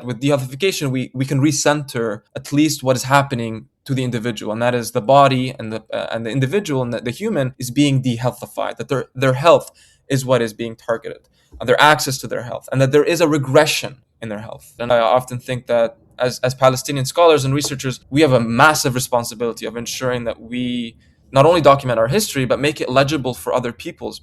With de-healthification, we can recenter at least what is happening to the individual, and that is the body and the individual and the human is being de-healthified, that their health is what is being targeted, their access to their health, and that there is a regression in their health. And I often think that as Palestinian scholars and researchers, we have a massive responsibility of ensuring that we not only document our history, but make it legible for other peoples.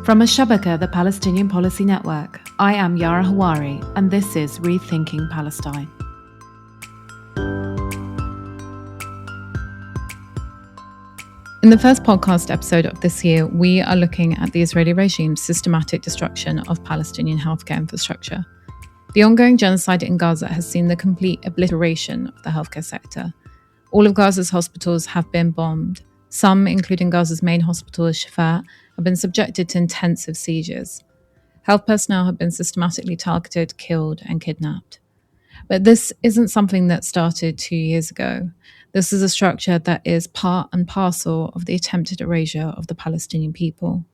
From Al-Shabaka, the Palestinian Policy Network, I am Yara Hawari, and this is Rethinking Palestine. In the first podcast episode of this year, we are looking at the Israeli regime's systematic destruction of Palestinian healthcare infrastructure. The ongoing genocide in Gaza has seen the complete obliteration of the healthcare sector. All of Gaza's hospitals have been bombed. Some, including Gaza's main hospital, Al-Shifa, have been subjected to intensive seizures. Health personnel have been systematically targeted, killed, and kidnapped. But this isn't something that started 2 years ago. This is a structure that is part and parcel of the attempted erasure of the Palestinian people.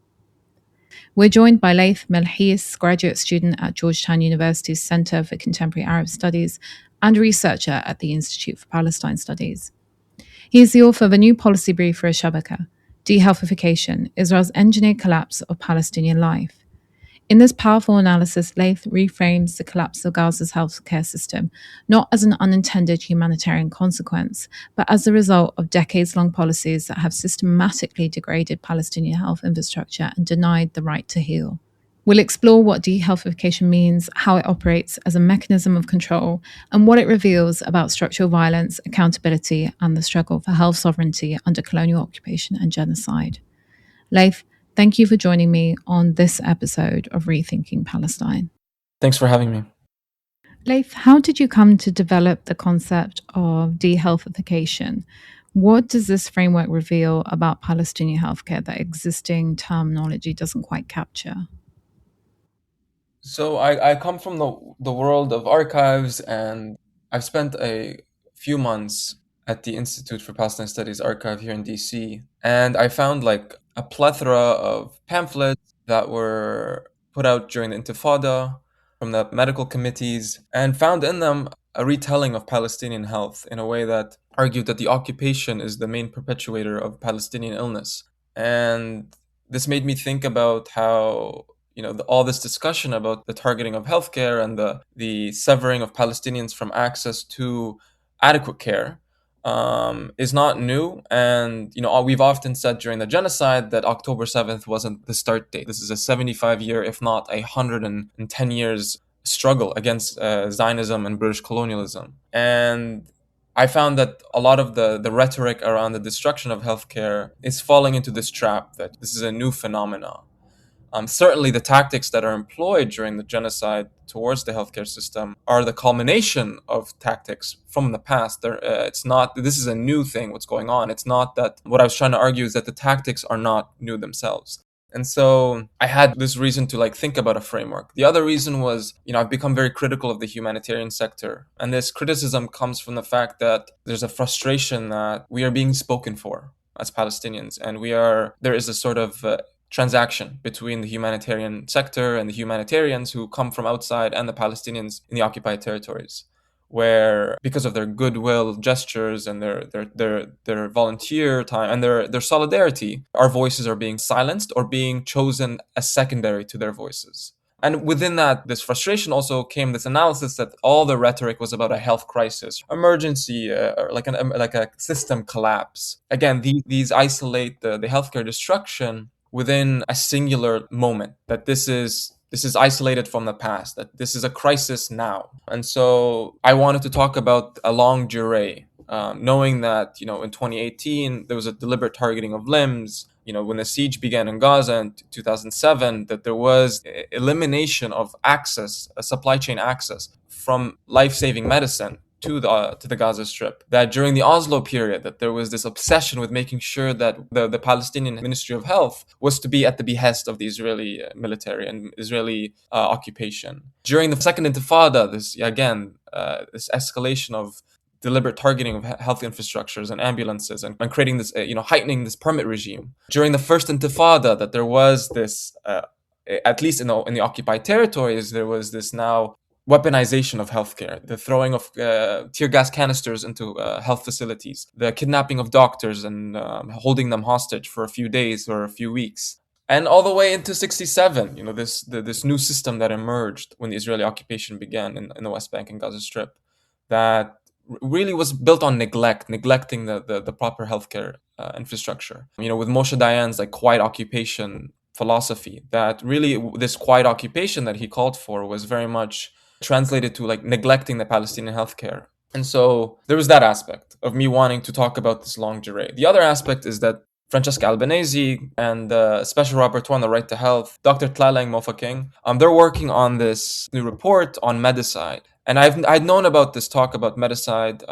We're joined by Layth Malhis, graduate student at Georgetown University's Center for Contemporary Arab Studies and researcher at the Institute for Palestine Studies. He is the author of a new policy brief for Al-Shabaka, De-Healthification, Israel's Engineered Collapse of Palestinian Life. In this powerful analysis, Layth reframes the collapse of Gaza's healthcare system not as an unintended humanitarian consequence, but as the result of decades-long policies that have systematically degraded Palestinian health infrastructure and denied the right to heal. We'll explore what de-healthification means, how it operates as a mechanism of control, and what it reveals about structural violence, accountability, and the struggle for health sovereignty under colonial occupation and genocide. Layth, thank you for joining me on this episode of Rethinking Palestine. Thanks for having me. Layth, how did you come to develop the concept of de-healthification? What does this framework reveal about Palestinian healthcare that existing terminology doesn't quite capture? So I come from the world of archives, and I've spent a few months at the Institute for Palestine Studies archive here in DC, and I found like a plethora of pamphlets that were put out during the Intifada from the medical committees, and found in them a retelling of Palestinian health in a way that argued that the occupation is the main perpetuator of Palestinian illness. And this made me think about how all this discussion about the targeting of healthcare and the severing of Palestinians from access to adequate care is not new. And we've often said during the genocide that October 7th wasn't the start date. This is a 75-year, if not 110 years struggle against Zionism and British colonialism. And I found that a lot of the rhetoric around the destruction of healthcare is falling into this trap that this is a new phenomenon. Certainly, the tactics that are employed during the genocide towards the healthcare system are the culmination of tactics from the past. It's not. This is a new thing. What's going on? It's not that. What I was trying to argue is that the tactics are not new themselves. And so I had this reason to think about a framework. The other reason was, I've become very critical of the humanitarian sector, and this criticism comes from the fact that there's a frustration that we are being spoken for as Palestinians, and there is a sort of transaction between the humanitarian sector and the humanitarians who come from outside and the Palestinians in the occupied territories, where because of their goodwill gestures and their volunteer time and their solidarity, our voices are being silenced or being chosen as secondary to their voices. And within that, this frustration also came this analysis that all the rhetoric was about a health crisis, emergency, like a system collapse. Again, these isolate the healthcare destruction within a singular moment, that this is isolated from the past, that this is a crisis now. And so I wanted to talk about a longue durée, knowing that, in 2018, there was a deliberate targeting of limbs. When the siege began in Gaza in 2007, that there was elimination of access, a supply chain access from life-saving medicine to the Gaza Strip. That during the Oslo period, that there was this obsession with making sure that the Palestinian Ministry of Health was to be at the behest of the Israeli military and Israeli occupation. During the Second Intifada, this escalation of deliberate targeting of health infrastructures and ambulances, and creating this, heightening this permit regime. During the first Intifada, that there was this, at least in the occupied territories, there was this now weaponization of healthcare, the throwing of tear gas canisters into health facilities, the kidnapping of doctors and holding them hostage for a few days or a few weeks. And all the way into 67, this new system that emerged when the Israeli occupation began in the West Bank and Gaza Strip, that really was built on neglecting the proper healthcare infrastructure. With Moshe Dayan's like quiet occupation philosophy, that really this quiet occupation that he called for was very much translated to like neglecting the Palestinian healthcare. And so there was that aspect of me wanting to talk about this longue durée. The other aspect is that Francesca Albanese and the Special Rapporteur on the Right to Health, Dr. Tlaleng Mofaking, they're working on this new report on medicide. And I'd known about this talk about medicide.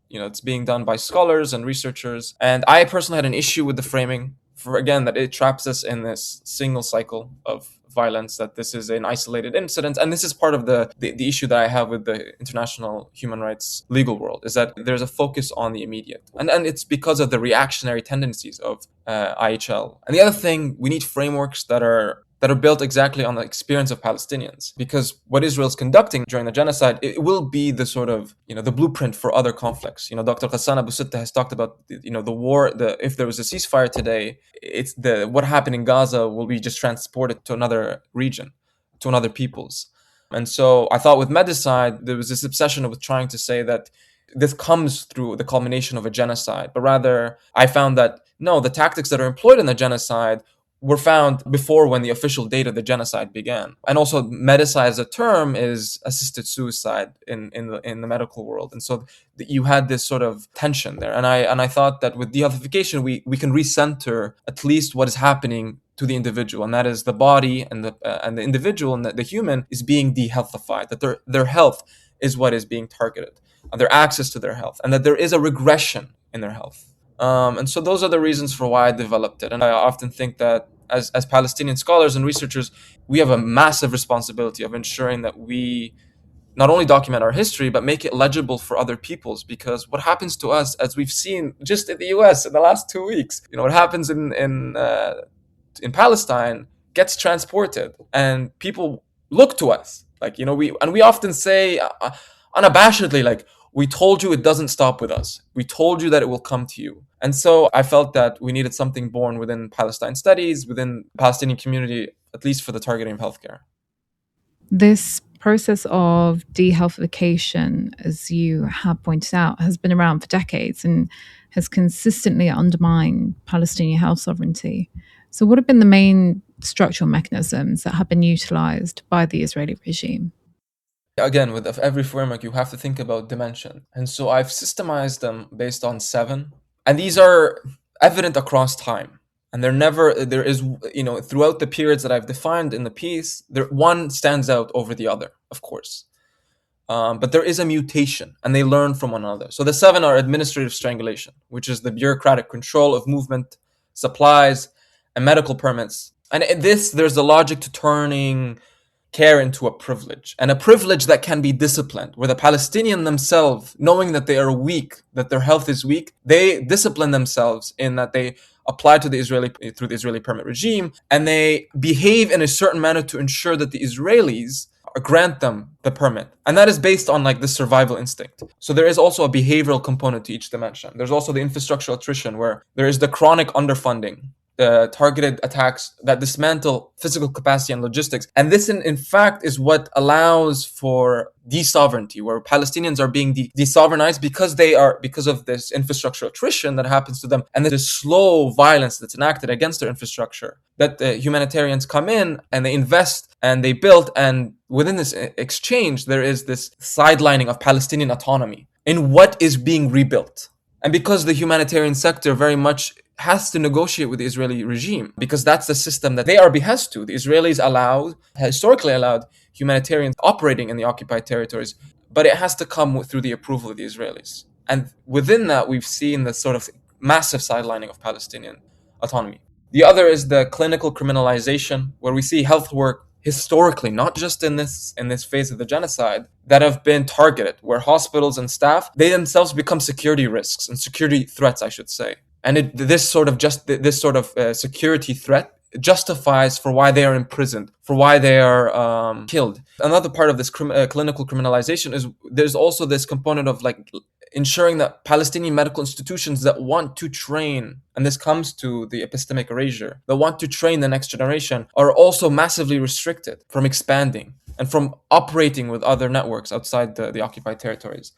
It's being done by scholars and researchers. And I personally had an issue with the framing, for again, that it traps us in this single cycle of violence, that this is an isolated incident. And this is part of the issue that I have with the international human rights legal world, is that there's a focus on the immediate. And it's because of the reactionary tendencies of IHL. And the other thing, we need frameworks that are built exactly on the experience of Palestinians. Because what Israel's conducting during the genocide, it will be the sort of, the blueprint for other conflicts. Dr. Ghassan Abu Sitta has talked about, the war, if there was a ceasefire today, it's what happened in Gaza will be just transported to another region, to another peoples. And so I thought with medicide, there was this obsession with trying to say that this comes through the culmination of a genocide. But rather, I found that, no, the tactics that are employed in the genocide were found before when the official date of the genocide began. And also, medicide as a term is assisted suicide in the medical world. And so you had this sort of tension there. And I thought that with de-healthification, we can recenter at least what is happening to the individual, and that is the body and the individual and the human is being de-healthified, that their health is what is being targeted, and their access to their health, and that there is a regression in their health. And so those are the reasons for why I developed it. And I often think that as Palestinian scholars and researchers, we have a massive responsibility of ensuring that we not only document our history, but make it legible for other peoples. Because what happens to us, as we've seen just in the US in the last 2 weeks, what happens in Palestine gets transported, and people look to us. We often say unabashedly, like, we told you it doesn't stop with us. We told you that it will come to you. And so I felt that we needed something born within Palestine studies, within the Palestinian community, at least for the targeting of healthcare. This process of de-healthification, as you have pointed out, has been around for decades and has consistently undermined Palestinian health sovereignty. So what have been the main structural mechanisms that have been utilized by the Israeli regime? Again, with every framework, you have to think about dimension. And so I've systemized them based on 7. And these are evident across time. And there is, throughout the periods that I've defined in the piece, one stands out over the other, of course. But there is a mutation, and they learn from one another. So the 7 are administrative strangulation, which is the bureaucratic control of movement, supplies, and medical permits. And in this, there's a logic to turning care into a privilege, and a privilege that can be disciplined, where the Palestinian themselves, knowing that they are weak, that their health is weak, they discipline themselves in that they apply to through the Israeli permit regime, and they behave in a certain manner to ensure that the Israelis grant them the permit. And that is based on the survival instinct. So there is also a behavioral component to each dimension. There's also the infrastructural attrition, where there is the chronic underfunding, targeted attacks that dismantle physical capacity and logistics. And this, in fact, is what allows for de-sovereignty, where Palestinians are being de-sovereignized because of this infrastructural attrition that happens to them, and this slow violence that's enacted against their infrastructure. That the humanitarians come in and they invest and they build, and within this exchange, there is this sidelining of Palestinian autonomy in what is being rebuilt. And because the humanitarian sector very much has to negotiate with the Israeli regime, because that's the system that they are behest to. The Israelis historically allowed humanitarians operating in the occupied territories, but it has to come through the approval of the Israelis. And within that, we've seen the sort of massive sidelining of Palestinian autonomy. The other is the clinical criminalization, where we see health work historically, not just in this phase of the genocide, that have been targeted, where hospitals and staff, they themselves become security risks and security threats, I should say. And this sort of security threat justifies for why they are imprisoned, for why they are killed. Another part of this clinical criminalization is there's also this component of like ensuring that Palestinian medical institutions that want to train, and this comes to the epistemic erasure, that want to train the next generation, are also massively restricted from expanding and from operating with other networks outside the occupied territories.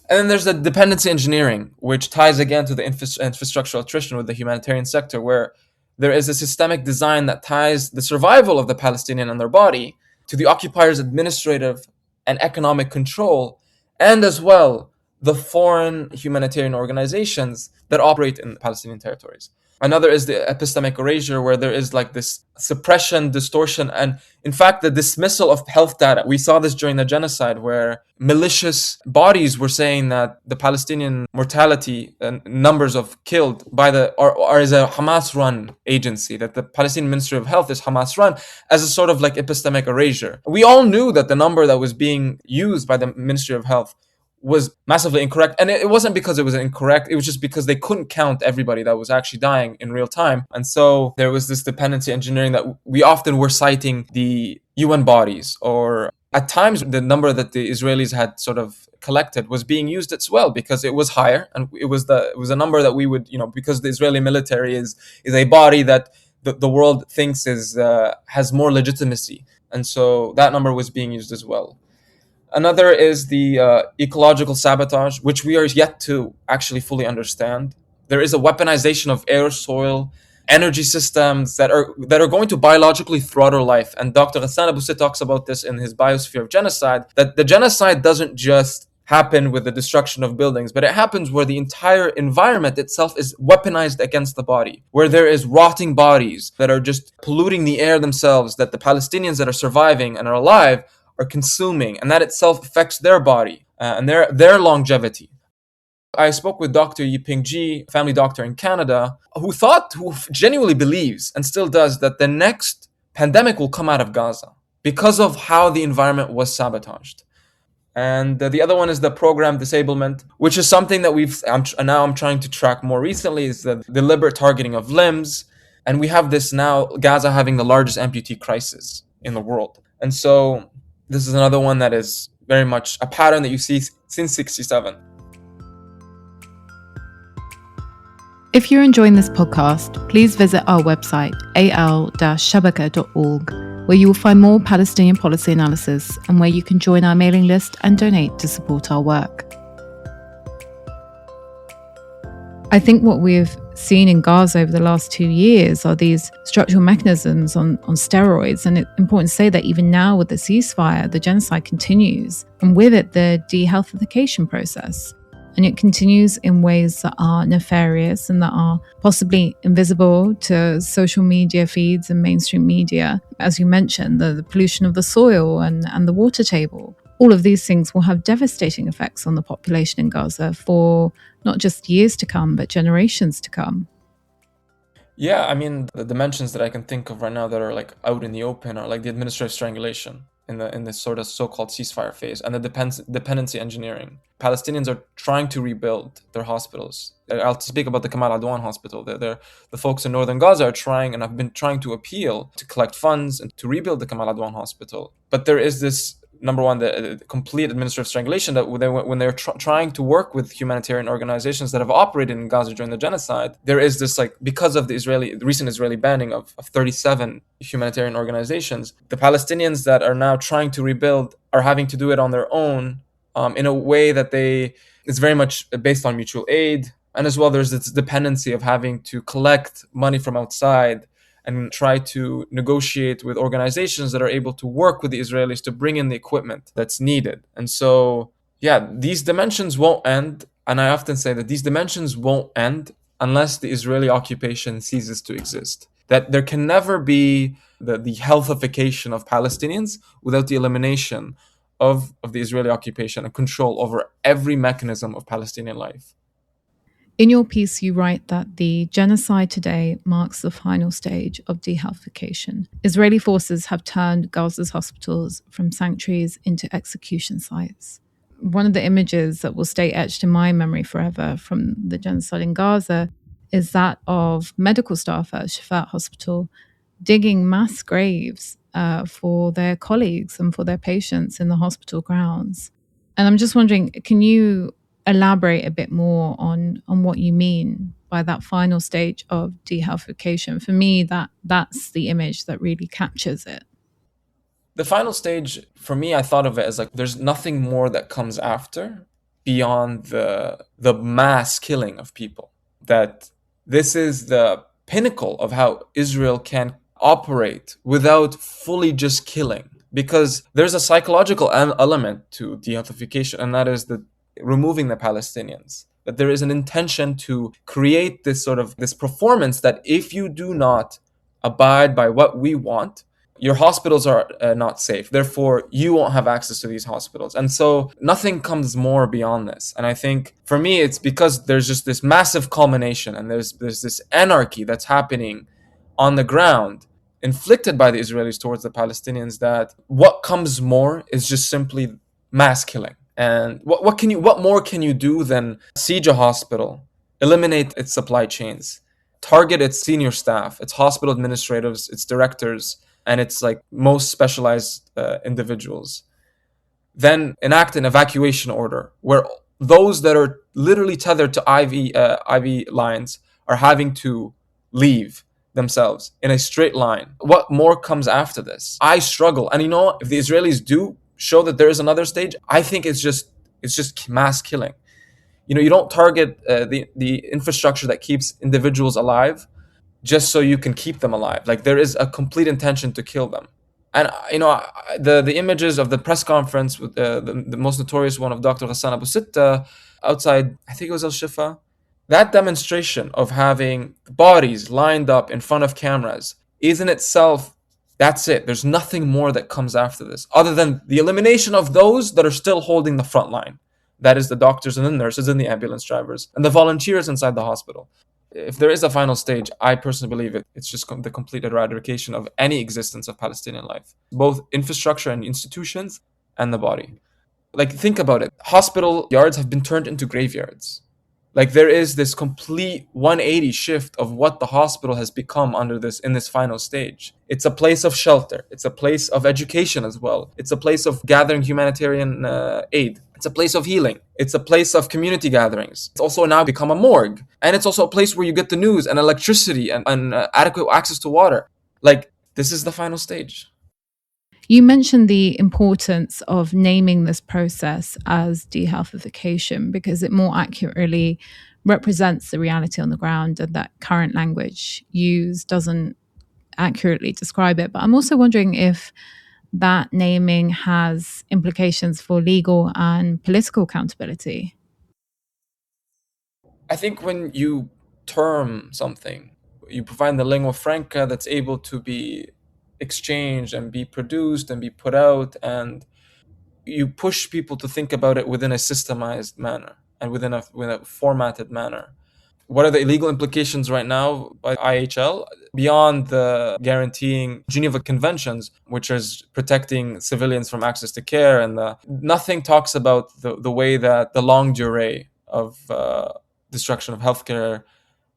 And then there's the dependency engineering, which ties again to the infrastructural attrition with the humanitarian sector, where there is a systemic design that ties the survival of the Palestinian and their body to the occupier's administrative and economic control, and as well the foreign humanitarian organizations that operate in Palestinian territories. Another is the epistemic erasure, where there is like this suppression, distortion, and in fact, the dismissal of health data. We saw this during the genocide, where malicious bodies were saying that the Palestinian mortality and numbers of killed by are as a Hamas-run agency, that the Palestinian Ministry of Health is Hamas-run, as a sort of like epistemic erasure. We all knew that the number that was being used by the Ministry of Health was massively incorrect. And it wasn't because it was incorrect, it was just because they couldn't count everybody that was actually dying in real time. And so there was this dependency engineering that we often were citing the UN bodies, or at times the number that the Israelis had sort of collected was being used as well, because it was higher, and it was a number that we would, because the Israeli military is a body that the world thinks has more legitimacy, and so that number was being used as well. Another is the ecological sabotage, which we are yet to actually fully understand. There is a weaponization of air, soil, energy systems that are going to biologically throttle life. And Dr. Ghassan Abousseh talks about this in his Biosphere of Genocide, that the genocide doesn't just happen with the destruction of buildings, but it happens where the entire environment itself is weaponized against the body, where there is rotting bodies that are just polluting the air themselves, that the Palestinians that are surviving and are alive are consuming, and that itself affects their body and their longevity. I spoke with Dr. Yiping Ji, family doctor in Canada, who genuinely believes, and still does, that the next pandemic will come out of Gaza because of how the environment was sabotaged. And the other one is the program disablement, which is something that I'm trying to track more recently, is the deliberate targeting of limbs. And we have this now, Gaza having the largest amputee crisis in the world. And so this is another one that is very much a pattern that you see since 67. If you're enjoying this podcast, please visit our website, al-shabaka.org, where you will find more Palestinian policy analysis and where you can join our mailing list and donate to support our work. I think what we've seen in Gaza over the last 2 years are these structural mechanisms on steroids. And it's important to say that even now with the ceasefire, the genocide continues, and with it, the de-healthification process. And it continues in ways that are nefarious and that are possibly invisible to social media feeds and mainstream media. As you mentioned, the pollution of the soil and the water table. All of these things will have devastating effects on the population in Gaza for not just years to come, but generations to come. Yeah, I mean, the dimensions that I can think of right now that are like out in the open are like the administrative strangulation in this sort of so-called ceasefire phase, and the dependency engineering. Palestinians are trying to rebuild their hospitals. I'll speak about the Kamal Adwan hospital. The folks in northern Gaza are trying and have been trying to appeal to collect funds and to rebuild the Kamal Adwan hospital. But there is this, number one, the complete administrative strangulation, that when they're trying to work with humanitarian organizations that have operated in Gaza during the genocide, there is this, like, because of the recent Israeli banning of 37 humanitarian organizations, the Palestinians that are now trying to rebuild are having to do it on their own in a way that it's very much based on mutual aid. And as well, there's this dependency of having to collect money from outside and try to negotiate with organizations that are able to work with the Israelis to bring in the equipment that's needed. And so, yeah, these dimensions won't end. And I often say that these dimensions won't end unless the Israeli occupation ceases to exist. That there can never be the healthification of Palestinians without the elimination of the Israeli occupation and control over every mechanism of Palestinian life. In your piece, you write that the genocide today marks the final stage of de-Healthification. Israeli forces have turned Gaza's hospitals from sanctuaries into execution sites. One of the images that will stay etched in my memory forever from the genocide in Gaza is that of medical staff at Shifa Hospital digging mass graves for their colleagues and for their patients in the hospital grounds. And I'm just wondering, can you elaborate a bit more on what you mean by that final stage of de-Healthification? For me, that's the image that really captures it. The final stage, for me, I thought of it as like there's nothing more that comes after beyond the mass killing of people. That this is the pinnacle of how Israel can operate without fully just killing. Because there's a psychological element to de-Healthification, and that is the removing the Palestinians. That there is an intention to create this sort of this performance that if you do not abide by what we want, your hospitals are not safe. Therefore, you won't have access to these hospitals. And so nothing comes more beyond this. And I think for me, it's because there's just this massive culmination and there's this anarchy that's happening on the ground, inflicted by the Israelis towards the Palestinians, that what comes more is just simply mass killing. And what more can you do than siege a hospital, eliminate its supply chains, target its senior staff, its hospital administrators, its directors, and its like most specialized individuals, then enact an evacuation order where those that are literally tethered to IV lines are having to leave themselves in a straight line. What more comes after this? I struggle, and if the Israelis do show that there is another stage, I think it's just mass killing. You don't target the infrastructure that keeps individuals alive just so you can keep them alive. Like there is a complete intention to kill them. And the images of the press conference with the most notorious one of Dr. Hassan Abu Sitta outside, I think it was Al-Shifa, that demonstration of having bodies lined up in front of cameras is in itself, that's it. There's nothing more that comes after this other than the elimination of those that are still holding the front line. That is the doctors and the nurses and the ambulance drivers and the volunteers inside the hospital. If there is a final stage, I personally believe it's just the complete eradication of any existence of Palestinian life, both infrastructure and institutions and the body. Like, think about it. Hospital yards have been turned into graveyards. Like, there is this complete 180 shift of what the hospital has become in this final stage. It's a place of shelter. It's a place of education as well. It's a place of gathering humanitarian aid. It's a place of healing. It's a place of community gatherings. It's also now become a morgue. And it's also a place where you get the news and electricity and adequate access to water. Like, this is the final stage. You mentioned the importance of naming this process as de-Healthification because it more accurately represents the reality on the ground, and that current language used doesn't accurately describe it. But I'm also wondering if that naming has implications for legal and political accountability. I think when you term something, you provide the lingua franca that's able to be exchanged and be produced and be put out, and you push people to think about it within a systemized manner and within a formatted manner. What are the illegal implications right now by IHL beyond the guaranteeing Geneva Conventions, which is protecting civilians from access to care, and nothing talks about the way that the longue durée of destruction of healthcare,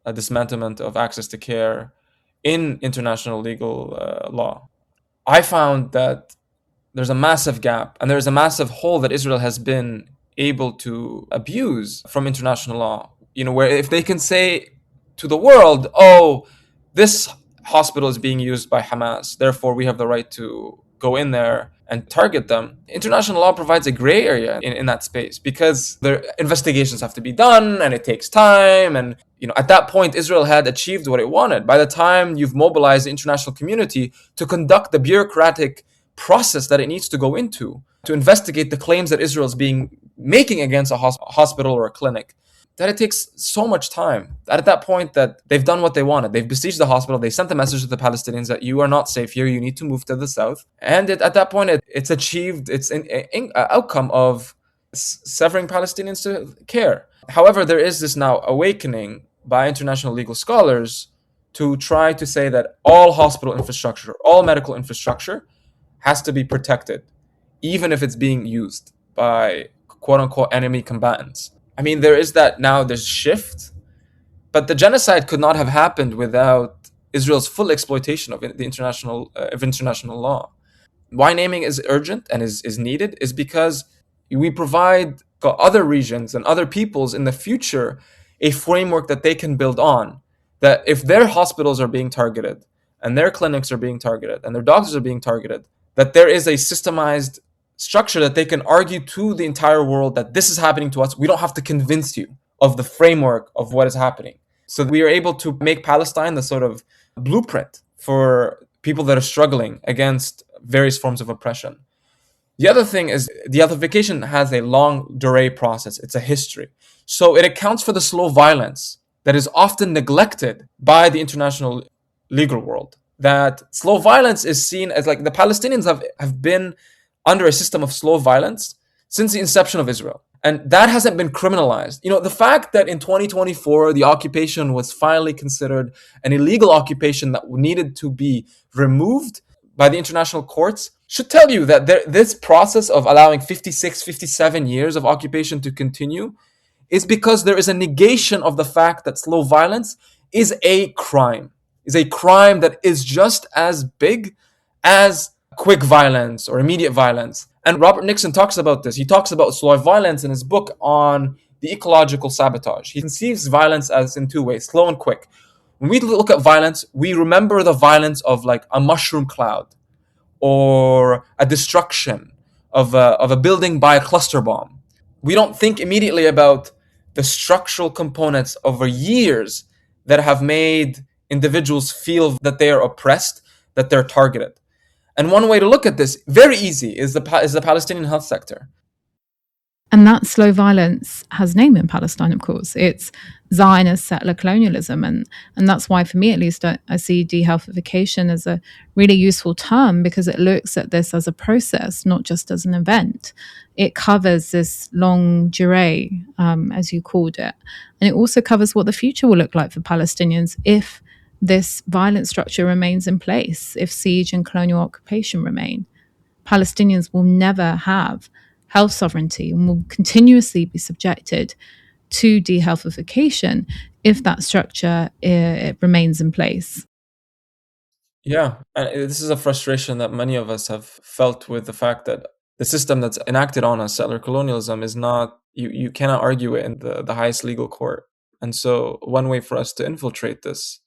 dismantlement of access to care in international legal law. I found that there's a massive gap and there's a massive hole that Israel has been able to abuse from international law. Where if they can say to the world, oh, this hospital is being used by Hamas, therefore we have the right to go in there and target them. International law provides a gray area in that space because their investigations have to be done and it takes time. And at that point, Israel had achieved what it wanted. By the time you've mobilized the international community to conduct the bureaucratic process that it needs to go into to investigate the claims that Israel is making against a hospital or a clinic, that it takes so much time. That at that point that they've done what they wanted. They've besieged the hospital. They sent the message to the Palestinians that you are not safe here. You need to move to the south. And at that point, it's achieved its outcome of severing Palestinians to care. However, there is this now awakening by international legal scholars to try to say that all hospital infrastructure, all medical infrastructure has to be protected, even if it's being used by quote unquote enemy combatants. I mean, there is that now, there's shift, but the genocide could not have happened without Israel's full exploitation of the international law. Why naming is urgent and is needed is because we provide other regions and other peoples in the future a framework that they can build on. That if their hospitals are being targeted and their clinics are being targeted and their doctors are being targeted, that there is a systemized structure that they can argue to the entire world that this is happening to us. We don't have to convince you of the framework of what is happening. So we are able to make Palestine the sort of blueprint for people that are struggling against various forms of oppression. The other thing is de-Healthification has a long durée process. It's a history. So it accounts for the slow violence that is often neglected by the international legal world. That slow violence is seen as like the Palestinians have been under a system of slow violence since the inception of Israel. And that hasn't been criminalized. You know, the fact that in 2024, the occupation was finally considered an illegal occupation that needed to be removed by the international courts should tell you that this process of allowing 56, 57 years of occupation to continue is because there is a negation of the fact that slow violence is a crime, that is just as big as quick violence or immediate violence. And Robert Nixon talks about this. He talks about slow violence in his book on the ecological sabotage. He conceives violence as in two ways, slow and quick. When we look at violence, we remember the violence of like a mushroom cloud or a destruction of a building by a cluster bomb. We don't think immediately about the structural components over years that have made individuals feel that they are oppressed, that they're targeted. And one way to look at this, very easy, is the Palestinian health sector. And that slow violence has name in Palestine, of course. It's Zionist settler colonialism. And that's why, for me at least, I see de-healthification as a really useful term, because it looks at this as a process, not just as an event. It covers this long durée, as you called it. And it also covers what the future will look like for Palestinians if this violent structure remains in place, if siege and colonial occupation remain. Palestinians will never have health sovereignty and will continuously be subjected to de-healthification if that structure it remains in place. Yeah, and this is a frustration that many of us have felt with the fact that the system that's enacted on us, settler colonialism, is not, you cannot argue it in the highest legal court. And so one way for us to infiltrate this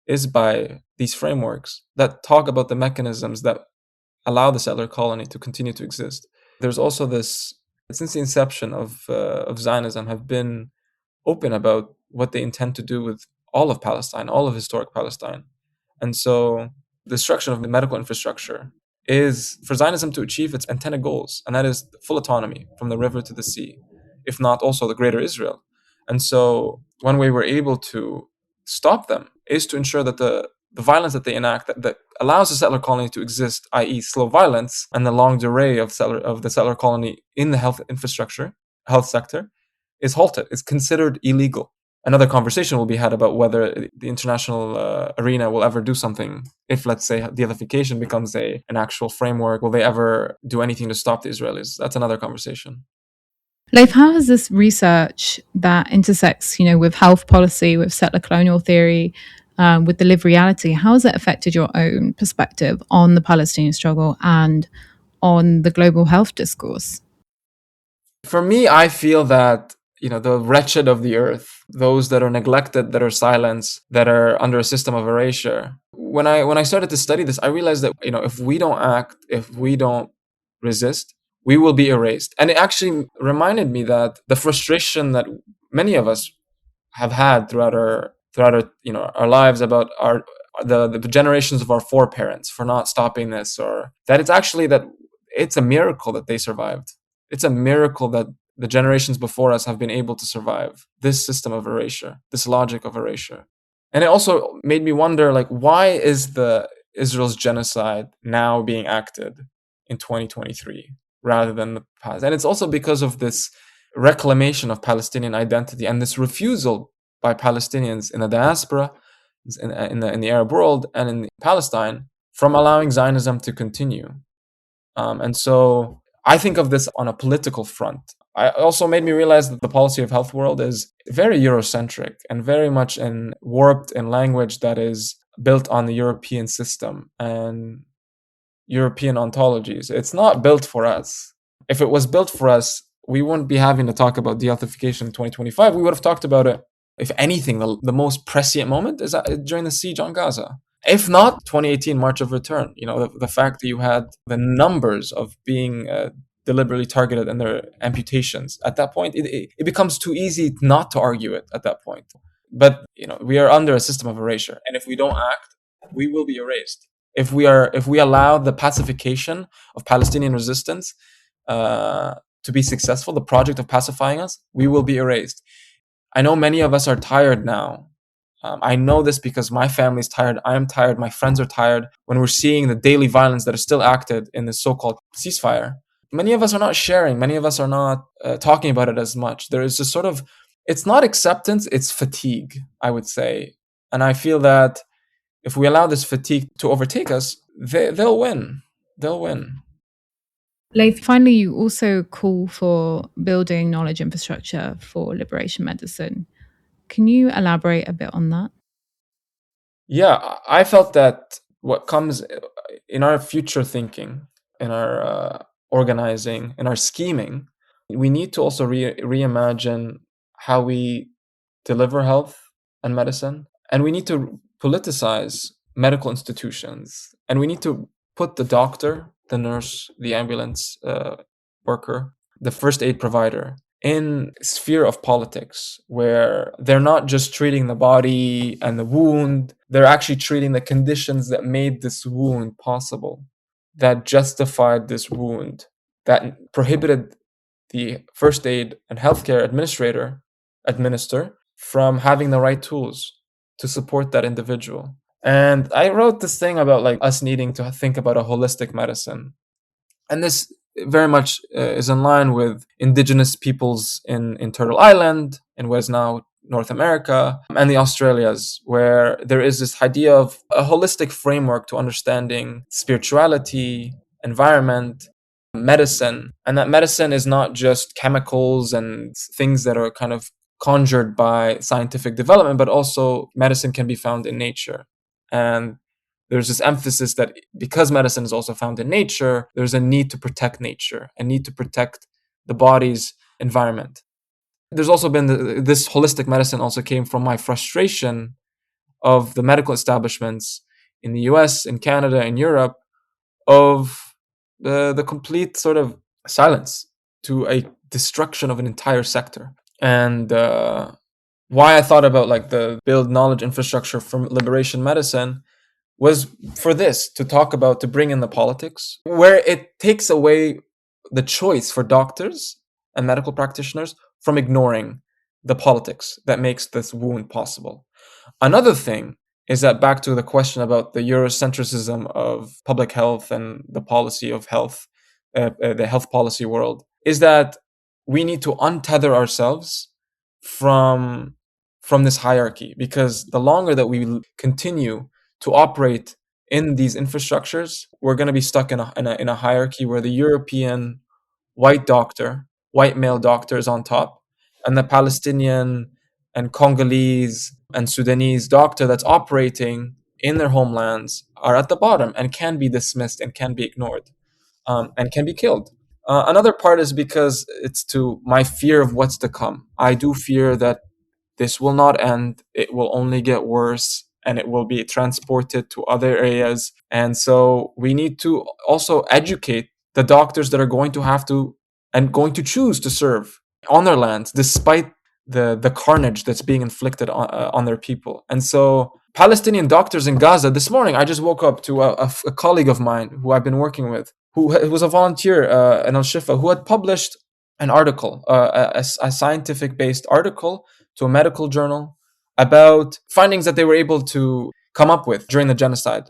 is by these frameworks that talk about the mechanisms that allow the settler colony to continue to exist. There's also this, since the inception of Zionism, have been open about what they intend to do with all of Palestine, all of historic Palestine. And so the destruction of the medical infrastructure is for Zionism to achieve its intended goals, and that is full autonomy from the river to the sea, if not also the greater Israel. And so one way we're able to stop them is to ensure that the violence that they enact that allows the settler colony to exist, i.e. slow violence, and the long durée of the settler colony in the health sector, is halted. It's considered illegal. Another conversation will be had about whether the international arena will ever do something. If, let's say, de-Healthification becomes an actual framework, will they ever do anything to stop the Israelis? That's another conversation. Layth, how has this research that intersects, with health policy, with settler colonial theory, with the lived reality, how has it affected your own perspective on the Palestinian struggle and on the global health discourse? For me, I feel that, the wretched of the earth, those that are neglected, that are silenced, that are under a system of erasure. When I started to study this, I realized that, if we don't act, if we don't resist, we will be erased. And it actually reminded me that the frustration that many of us have had throughout our our lives about the generations of our foreparents for not stopping this, or that it's a miracle that they survived. It's a miracle that the generations before us have been able to survive this system of erasure, this logic of erasure. And it also made me wonder, why is the Israel's genocide now being acted in 2023 rather than the past? And it's also because of this reclamation of Palestinian identity and this refusal by Palestinians in the diaspora, in the Arab world, and in Palestine from allowing Zionism to continue. And so I think of this on a political front. I also made me realize that the policy of health world is very Eurocentric and very much warped in language that is built on the European system and European ontologies. It's not built for us. If it was built for us, we wouldn't be having to talk about de-Healthification in 2025. We would have talked about it. If anything, the most prescient moment is during the siege on Gaza. If not, 2018 March of Return. The fact that you had the numbers of being deliberately targeted and their amputations. At that point, it becomes too easy not to argue it at that point. But we are under a system of erasure, and if we don't act, we will be erased. If we allow the pacification of Palestinian resistance to be successful, the project of pacifying us, we will be erased. I know many of us are tired now. I know this because my family's tired. I am tired. My friends are tired. When we're seeing the daily violence that is still acted in this so-called ceasefire, many of us are not sharing. Many of us are not talking about it as much. There is just it's not acceptance, it's fatigue, I would say. And I feel that if we allow this fatigue to overtake us, they'll win. They'll win. Layth, finally, you also call for building knowledge infrastructure for liberation medicine. Can you elaborate a bit on that? Yeah, I felt that what comes in our future thinking, in our organizing, in our scheming, we need to also reimagine how we deliver health and medicine. And we need to politicize medical institutions. And we need to put the doctor, the nurse, the ambulance worker, the first aid provider in sphere of politics, where they're not just treating the body and the wound, they're actually treating the conditions that made this wound possible, that justified this wound, that prohibited the first aid and healthcare administer from having the right tools to support that individual. And I wrote this thing about us needing to think about a holistic medicine. And this very much is in line with indigenous peoples in Turtle Island, in what is now North America, and the Australias, where there is this idea of a holistic framework to understanding spirituality, environment, medicine, and that medicine is not just chemicals and things that are kind of conjured by scientific development, but also medicine can be found in nature. And there's this emphasis that because medicine is also found in nature, there's a need to protect nature, a need to protect the body's environment. There's also been this holistic medicine also came from my frustration of the medical establishments in the US, in Canada, in Europe, of the complete sort of silence to a destruction of an entire sector. And why I thought about the build knowledge infrastructure from liberation medicine was for this, to talk about, to bring in the politics, where it takes away the choice for doctors and medical practitioners from ignoring the politics that makes this wound possible. Another thing is that, back to the question about the Eurocentrism of public health and the policy of health, the health policy world, is that we need to untether ourselves from this hierarchy, because the longer that we continue to operate in these infrastructures, we're going to be stuck in a hierarchy where the European white male doctor is on top, and the Palestinian and Congolese and Sudanese doctor that's operating in their homelands are at the bottom and can be dismissed and can be ignored, and can be killed. Another part is because it's to my fear of what's to come. I do fear that this will not end. It will only get worse, and it will be transported to other areas. And so we need to also educate the doctors that are going to have to and going to choose to serve on their lands, despite the carnage that's being inflicted on their people. And so Palestinian doctors in Gaza, this morning, I just woke up to a colleague of mine who I've been working with, who was a volunteer in Al-Shifa, who had published an article, a scientific-based article to a medical journal about findings that they were able to come up with during the genocide.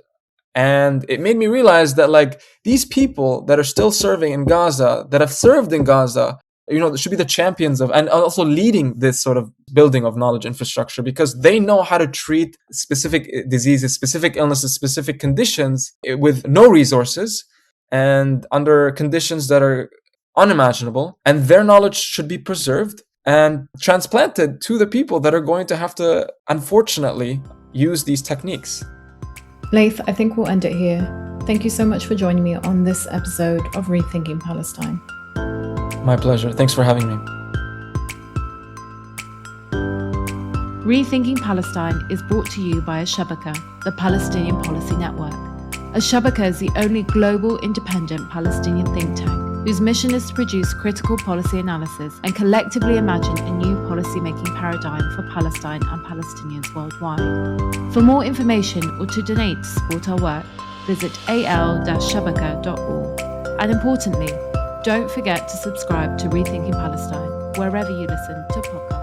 And it made me realize that these people that are still serving in Gaza, that have served in Gaza, should be the champions of, and also leading this sort of building of knowledge infrastructure, because they know how to treat specific diseases, specific illnesses, specific conditions with no resources and under conditions that are unimaginable. And their knowledge should be preserved and transplanted to the people that are going to have to, unfortunately, use these techniques. Layth, I think we'll end it here. Thank you so much for joining me on this episode of Rethinking Palestine. My pleasure. Thanks for having me. Rethinking Palestine is brought to you by Al-Shabaka, the Palestinian Policy Network. Al-Shabaka is the only global independent Palestinian think tank whose mission is to produce critical policy analysis and collectively imagine a new policy-making paradigm for Palestine and Palestinians worldwide. For more information or to donate to support our work, visit al-shabaka.org. And importantly, don't forget to subscribe to Rethinking Palestine wherever you listen to podcasts.